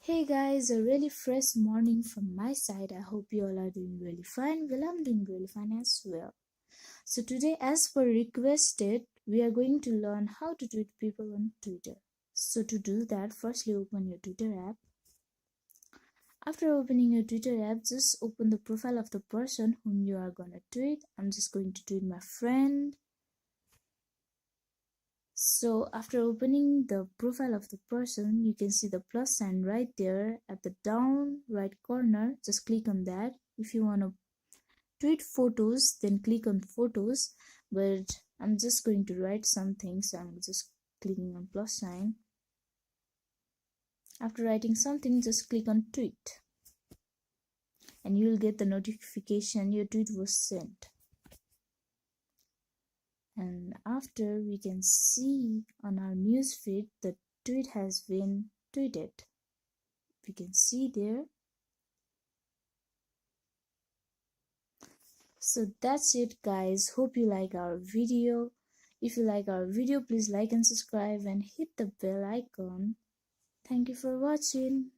Hey guys, a really fresh morning from my side. I hope you all are doing really fine. Well, I'm doing really fine as well. So today, as per requested, we are going to learn how to tweet people on Twitter. So to do that, firstly open your Twitter app. After opening your Twitter app, just open the profile of the person whom you are gonna tweet. I'm just going to tweet my friend. So after opening the profile of the person, you can see the plus sign right there at the down right corner. Just click on that. If you want to tweet photos, then click on photos, but I'm just going to write something, so I'm just clicking on plus sign. After writing something, just click on tweet and you will get the notification your tweet was sent. And after, we can see on our newsfeed the tweet has been tweeted. We can see there. So that's it guys, hope you like our video. If you like our video, please like and subscribe and hit the bell icon. Thank you for watching.